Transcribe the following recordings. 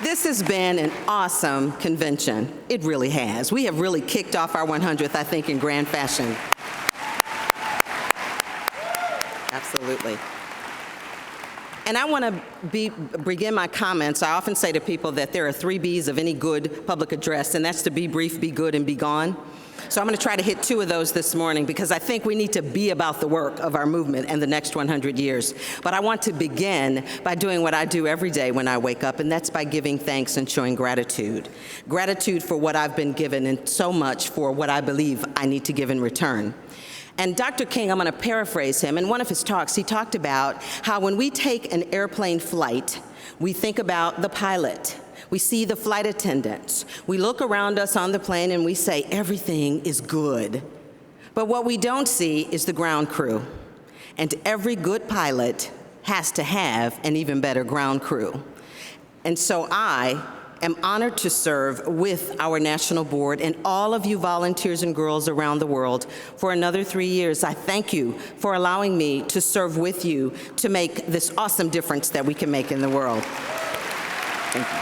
This has been an awesome convention. It really has. We have really kicked off our 100th, I think, in grand fashion. Absolutely. And I want to begin my comments. I often say to people that there are 3 B's of any good public address, and that's to be brief, be good, and be gone. So I'm going to try to hit 2 of those this morning because I think we need to be about the work of our movement and the next 100 years. But I want to begin by doing what I do every day when I wake up, and that's by giving thanks and showing gratitude. Gratitude for what I've been given and so much for what I believe I need to give in return. And Dr. King, I'm going to paraphrase him. In one of his talks, he talked about how when we take an airplane flight, we think about the pilot. We see the flight attendants. We look around us on the plane and we say, everything is good. But what we don't see is the ground crew. And every good pilot has to have an even better ground crew. And so I am honored to serve with our national board and all of you volunteers and girls around the world for another 3 years. I thank you for allowing me to serve with you to make this awesome difference that we can make in the world. Thank you.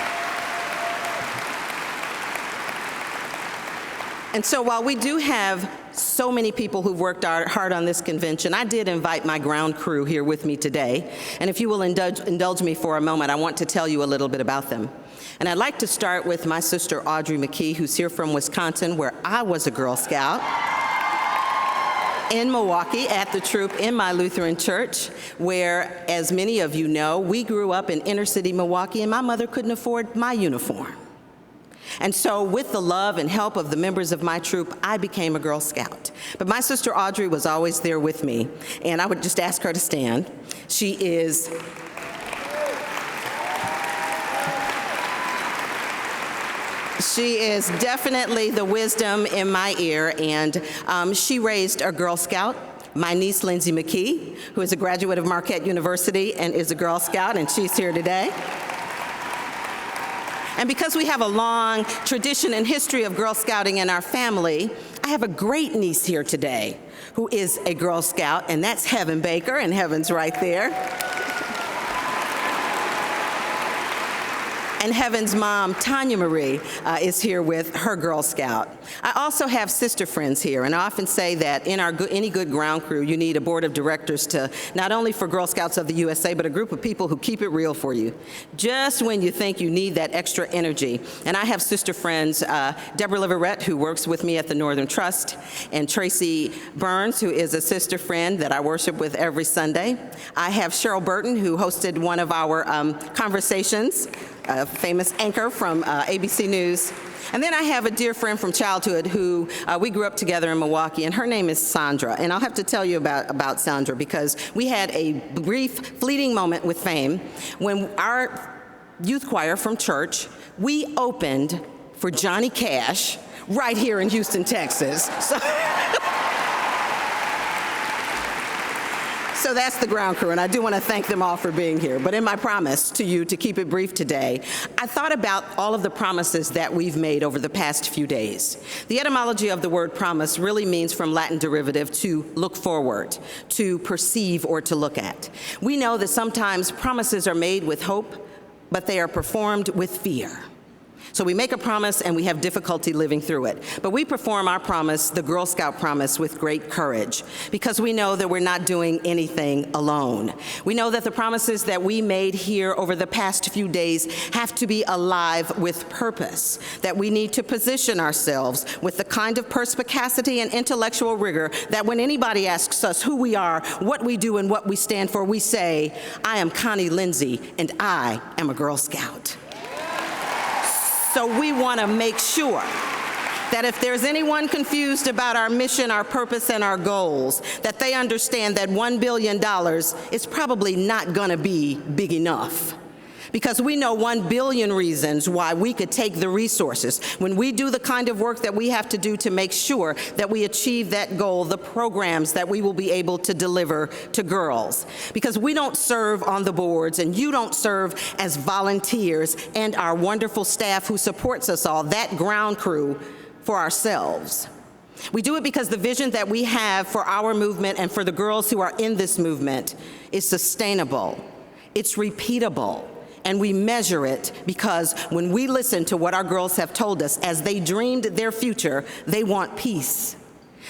And so while we do have so many people who've worked hard on this convention, I did invite my ground crew here with me today. And if you will indulge me for a moment, I want to tell you a little bit about them. And I'd like to start with my sister, Audrey McKee, who's here from Wisconsin, where I was a Girl Scout, in Milwaukee at the Troop in my Lutheran church, where, as many of you know, we grew up in inner city Milwaukee, and my mother couldn't afford my uniform. And so with the love and help of the members of my troop, I became a Girl Scout. But my sister Audrey was always there with me, and I would just ask her to stand. She is definitely the wisdom in my ear, and she raised a Girl Scout. My niece, Lindsey McKee, who is a graduate of Marquette University and is a Girl Scout, and she's here today. And because we have a long tradition and history of Girl Scouting in our family, I have a great niece here today who is a Girl Scout, and that's Heaven Baker, and Heaven's right there. And Heaven's mom, Tanya Marie, is here with her Girl Scout. I also have sister friends here, and I often say that in any good ground crew, you need a board of directors to, not only for Girl Scouts of the USA, but a group of people who keep it real for you, just when you think you need that extra energy. And I have sister friends, Deborah Liverette, who works with me at the Northern Trust, and Tracy Burns, who is a sister friend that I worship with every Sunday. I have Cheryl Burton, who hosted one of our conversations, a famous anchor from ABC News. And then I have a dear friend from childhood who we grew up together in Milwaukee, and her name is Sandra. And I'll have to tell you about Sandra because we had a brief, fleeting moment with fame when our youth choir from church, we opened for Johnny Cash right here in Houston, Texas. So that's the ground crew, and I do want to thank them all for being here. But in my promise to you to keep it brief today, I thought about all of the promises that we've made over the past few days. The etymology of the word promise really means from Latin derivative to look forward, to perceive, or to look at. We know that sometimes promises are made with hope, but they are performed with fear. So we make a promise and we have difficulty living through it. But we perform our promise, the Girl Scout promise, with great courage because we know that we're not doing anything alone. We know that the promises that we made here over the past few days have to be alive with purpose, that we need to position ourselves with the kind of perspicacity and intellectual rigor that when anybody asks us who we are, what we do, and what we stand for, we say, I am Connie Lindsey, and I am a Girl Scout. So we want to make sure that if there's anyone confused about our mission, our purpose, and our goals, that they understand that $1 billion is probably not going to be big enough. Because we know 1 billion reasons why we could take the resources. When we do the kind of work that we have to do to make sure that we achieve that goal, the programs that we will be able to deliver to girls. Because we don't serve on the boards, and you don't serve as volunteers, and our wonderful staff who supports us all, that ground crew, for ourselves. We do it because the vision that we have for our movement and for the girls who are in this movement is sustainable, it's repeatable, And we measure it because when we listen to what our girls have told us as they dreamed their future, they want peace.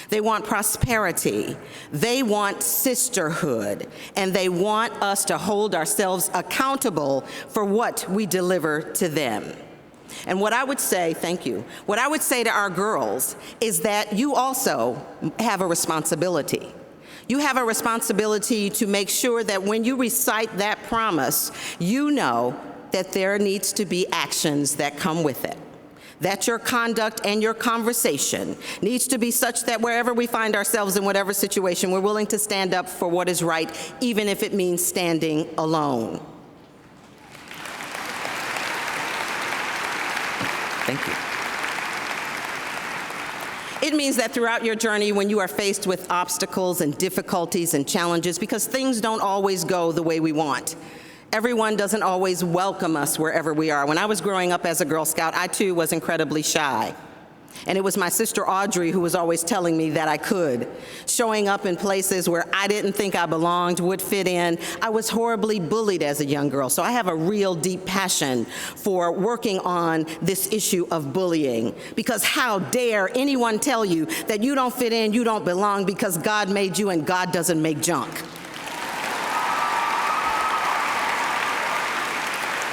They want prosperity. They want sisterhood. And they want us to hold ourselves accountable for what we deliver to them. And what I would say, thank you, what I would say to our girls is that you also have a responsibility. You have a responsibility to make sure that when you recite that promise, you know that there needs to be actions that come with it. That your conduct and your conversation needs to be such that wherever we find ourselves in whatever situation, we're willing to stand up for what is right, even if it means standing alone. Thank you. It means that throughout your journey, when you are faced with obstacles and difficulties and challenges, because things don't always go the way we want. Everyone doesn't always welcome us wherever we are. When I was growing up as a Girl Scout, I too was incredibly shy. And it was my sister Audrey who was always telling me that I could. Showing up in places where I didn't think I belonged, would fit in. I was horribly bullied as a young girl, so I have a real deep passion for working on this issue of bullying. Because how dare anyone tell you that you don't fit in, you don't belong, because God made you and God doesn't make junk.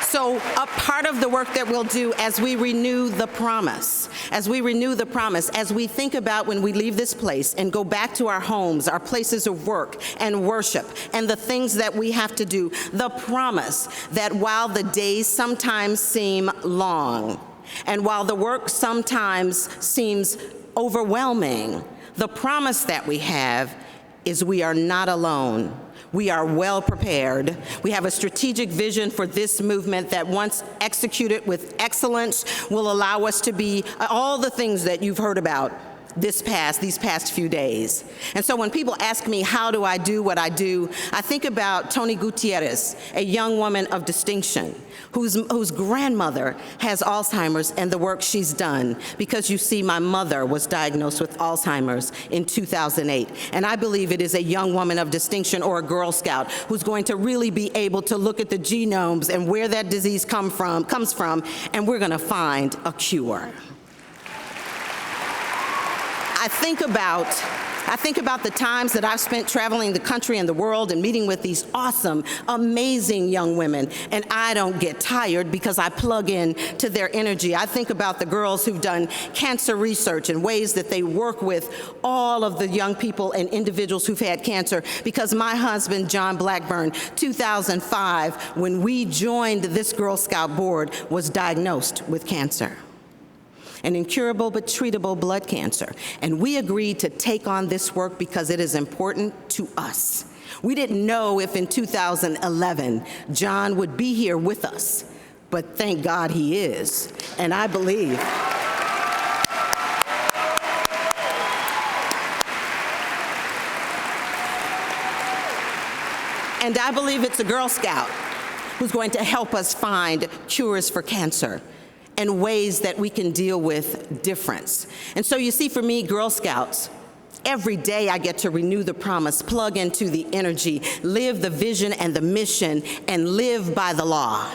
So a part of the work that we'll do as we renew the promise, as we think about when we leave this place and go back to our homes, our places of work and worship, and the things that we have to do, the promise that while the days sometimes seem long, and while the work sometimes seems overwhelming, the promise that we have is we are not alone. We are well prepared. We have a strategic vision for this movement that once executed with excellence will allow us to be all the things that you've heard about these past few days. And so when people ask me, how do I do what I do, I think about Tony Gutierrez, a young woman of distinction, whose grandmother has Alzheimer's and the work she's done. Because you see, my mother was diagnosed with Alzheimer's in 2008. And I believe it is a young woman of distinction or a Girl Scout who's going to really be able to look at the genomes and where that disease comes from, and we're going to find a cure. I think about the times that I've spent traveling the country and the world and meeting with these awesome, amazing young women, and I don't get tired because I plug in to their energy. I think about the girls who've done cancer research and ways that they work with all of the young people and individuals who've had cancer, because my husband, John Blackburn, 2005, when we joined this Girl Scout board, was diagnosed with cancer. An incurable but treatable blood cancer. And we agreed to take on this work because it is important to us. We didn't know if in 2011 John would be here with us, but thank God he is. And I believe it's a Girl Scout who's going to help us find cures for cancer and ways that we can deal with difference. And so you see, for me, Girl Scouts, every day I get to renew the promise, plug into the energy, live the vision and the mission, and live by the law.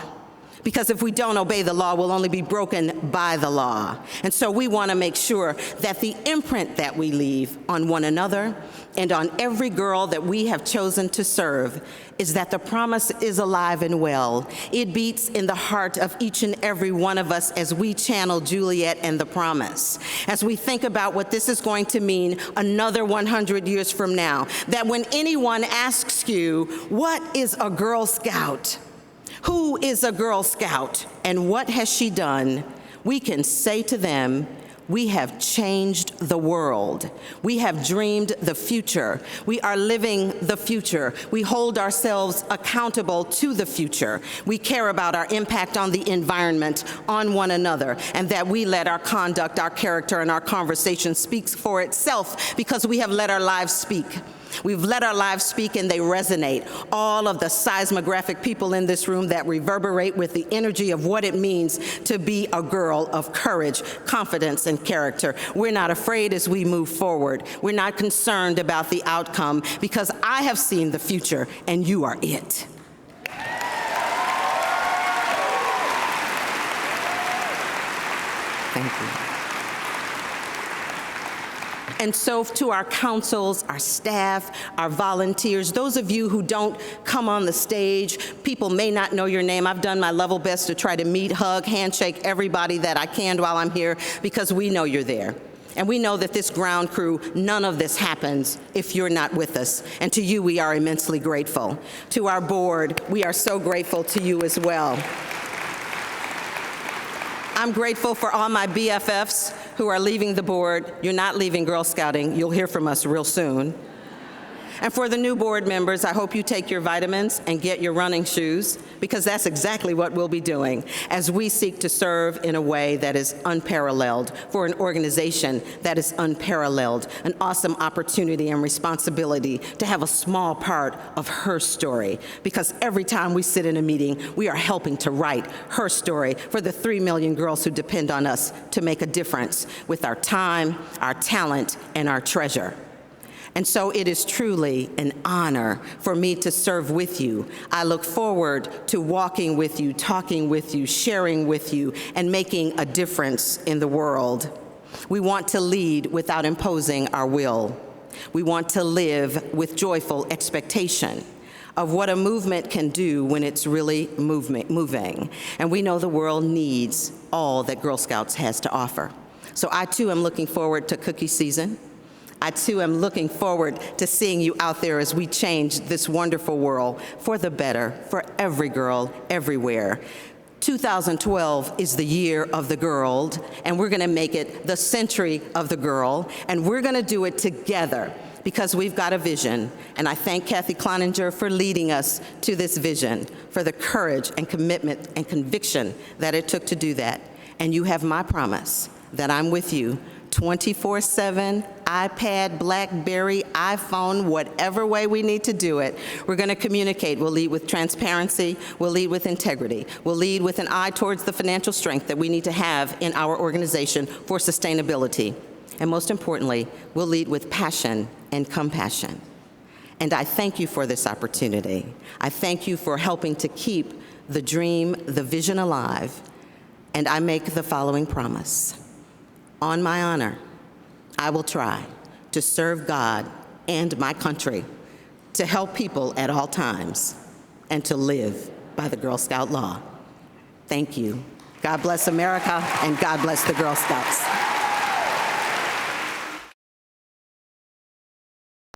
Because if we don't obey the law, we'll only be broken by the law. And so we want to make sure that the imprint that we leave on one another and on every girl that we have chosen to serve is that the promise is alive and well. It beats in the heart of each and every one of us as we channel Juliet and the promise. As we think about what this is going to mean another 100 years from now, that when anyone asks you, what is a Girl Scout? Who is a Girl Scout and what has she done? We can say to them, we have changed the world. We have dreamed the future. We are living the future. We hold ourselves accountable to the future. We care about our impact on the environment, on one another, and that we let our conduct, our character, and our conversation speak for itself because we have let our lives speak. We've let our lives speak and they resonate. All of the seismographic people in this room that reverberate with the energy of what it means to be a girl of courage, confidence, and character. We're not afraid as we move forward. We're not concerned about the outcome because I have seen the future and you are it. Thank you. And so to our councils, our staff, our volunteers, those of you who don't come on the stage, people may not know your name. I've done my level best to try to meet, hug, handshake everybody that I can while I'm here because we know you're there. And we know that this ground crew, none of this happens if you're not with us. And to you, we are immensely grateful. To our board, we are so grateful to you as well. I'm grateful for all my BFFs who are leaving the board. You're not leaving Girl Scouting. You'll hear from us real soon. And for the new board members, I hope you take your vitamins and get your running shoes, because that's exactly what we'll be doing as we seek to serve in a way that is unparalleled for an organization that is unparalleled, an awesome opportunity and responsibility to have a small part of her story, because every time we sit in a meeting, we are helping to write her story for the 3 million girls who depend on us to make a difference with our time, our talent, and our treasure. And so it is truly an honor for me to serve with you. I look forward to walking with you, talking with you, sharing with you, and making a difference in the world. We want to lead without imposing our will. We want to live with joyful expectation of what a movement can do when it's really moving. And we know the world needs all that Girl Scouts has to offer. So I too am looking forward to cookie season. I too am looking forward to seeing you out there as we change this wonderful world for the better, for every girl, everywhere. 2012 is the year of the girl, and we're gonna make it the century of the girl, and we're gonna do it together because we've got a vision. And I thank Kathy Cloninger for leading us to this vision, for the courage and commitment and conviction that it took to do that. And you have my promise that I'm with you 24/7, iPad, BlackBerry, iPhone, whatever way we need to do it. We're going to communicate. We'll lead with transparency. We'll lead with integrity. We'll lead with an eye towards the financial strength that we need to have in our organization for sustainability. And most importantly, we'll lead with passion and compassion. And I thank you for this opportunity. I thank you for helping to keep the dream, the vision alive. And I make the following promise. On my honor, I will try to serve God and my country, to help people at all times, and to live by the Girl Scout law. Thank you. God bless America, and God bless the Girl Scouts.